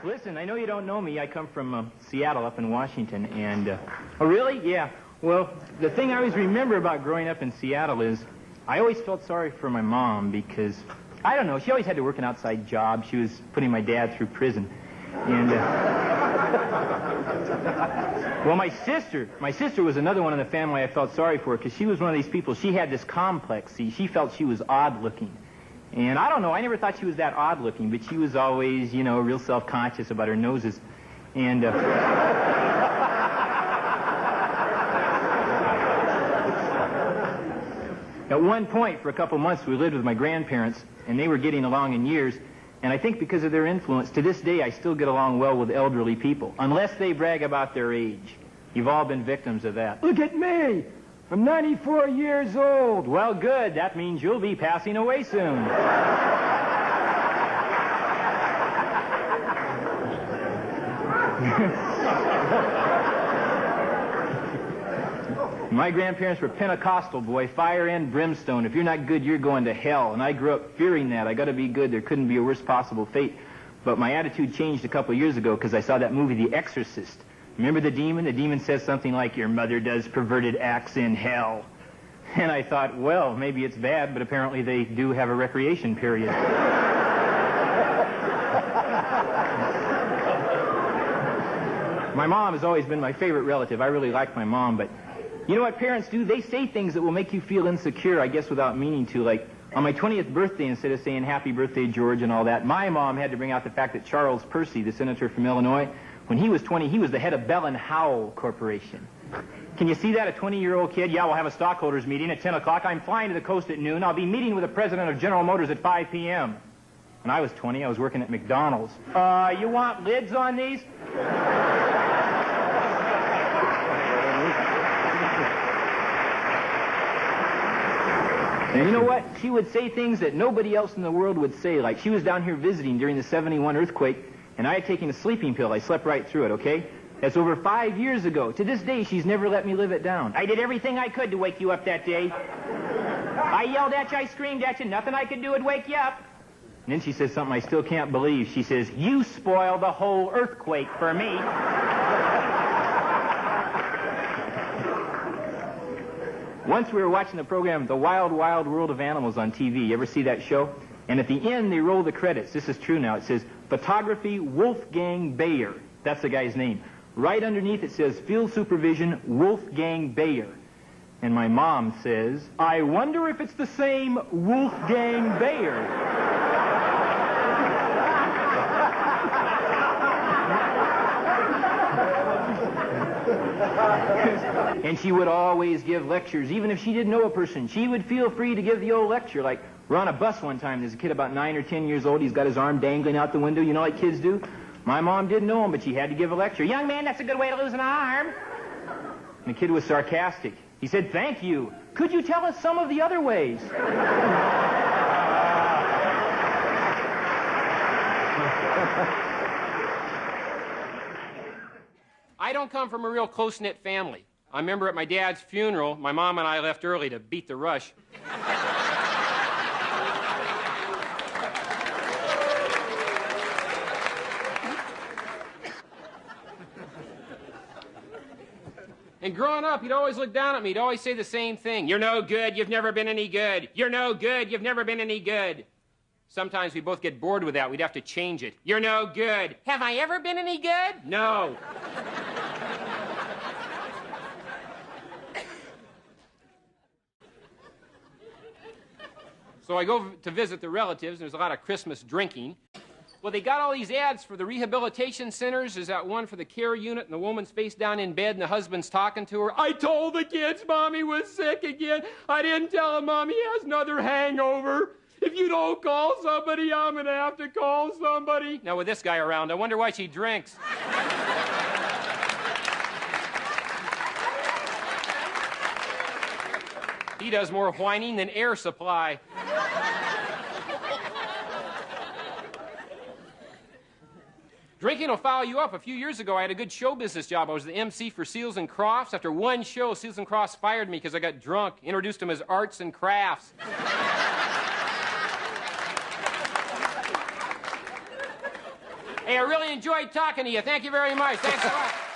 Listen, I know you don't know me. I come from Seattle up in Washington, and... oh, really? Yeah. Well, the thing I always remember about growing up in Seattle is I always felt sorry for my mom because, I don't know, she always had to work an outside job. She was putting my dad through prison. And, well, my sister was another one in the family I felt sorry for because she was one of these people, she had this complex. See, she felt she was odd-looking. And I don't know, I never thought she was that odd-looking, but she was always, you know, real self-conscious about her noses. And, at one point, for a couple months, we lived with my grandparents, and they were getting along in years. And I think because of their influence, to this day, I still get along well with elderly people, unless they brag about their age. You've all been victims of that. Look at me! I'm 94 years old. Well, good. That means you'll be passing away soon. My grandparents were Pentecostal, boy, fire and brimstone. If you're not good, you're going to hell. And I grew up fearing that. I got to be good. There couldn't be a worse possible fate. But my attitude changed a couple of years ago because I saw that movie, The Exorcist. Remember the demon? The demon says something like, your mother does perverted acts in hell. And I thought, well, maybe it's bad, but apparently they do have a recreation period. My mom has always been my favorite relative. I really like my mom, but you know what parents do? They say things that will make you feel insecure, I guess, without meaning to. Like, on my 20th birthday, instead of saying, happy birthday, George, and all that, my mom had to bring out the fact that Charles Percy, the senator from Illinois, when he was 20, he was the head of Bell and Howell Corporation. Can you see that? A 20-year-old kid? Yeah, we'll have a stockholders meeting at 10 o'clock. I'm flying to the coast at noon. I'll be meeting with the president of General Motors at 5 p.m. When I was 20, I was working at McDonald's. You want lids on these? And you know what? She would say things that nobody else in the world would say. Like, she was down here visiting during the 71 earthquake, and I had taken a sleeping pill. I slept right through it, okay? That's over 5 years ago. To this day, she's never let me live it down. I did everything I could to wake you up that day. I yelled at you, I screamed at you, nothing I could do would wake you up. And then she says something I still can't believe. She says, you spoiled the whole earthquake for me. Once we were watching the program, The Wild, Wild World of Animals on TV. You ever see that show? And at the end, they roll the credits. This is true now. It says, photography, Wolfgang Bayer. That's the guy's name. Right underneath it says, field supervision, Wolfgang Bayer. And my mom says, I wonder if it's the same Wolfgang Bayer. And she would always give lectures, even if she didn't know a person. She would feel free to give the old lecture. Like, we're on a bus one time. There's a kid about 9 or 10 years old. He's got his arm dangling out the window, you know, like kids do. My mom didn't know him, but she had to give a lecture. Young man, that's a good way to lose an arm. And the kid was sarcastic. He said, thank you. Could you tell us some of the other ways? I don't come from a real close-knit family. I remember at my dad's funeral, my mom and I left early to beat the rush. And growing up, he'd always look down at me. He'd always say the same thing. You're no good. You've never been any good. You're no good. You've never been any good. Sometimes we both get bored with that. We'd have to change it. You're no good. Have I ever been any good? No. So I go to visit the relatives, and there's a lot of Christmas drinking. Well, they got all these ads for the rehabilitation centers. There's that one for the care unit, and the woman's face down in bed, and the husband's talking to her. I told the kids Mommy was sick again. I didn't tell them Mommy has another hangover. If you don't call somebody, I'm going to have to call somebody. Now, with this guy around, I wonder why she drinks. He does more whining than air supply. Drinking will foul you up. A few years ago, I had a good show business job. I was the MC for Seals and Crofts. After one show, Seals and Crofts fired me because I got drunk. Introduced him as arts and crafts. Hey, I really enjoyed talking to you. Thank you very much. Thanks a lot.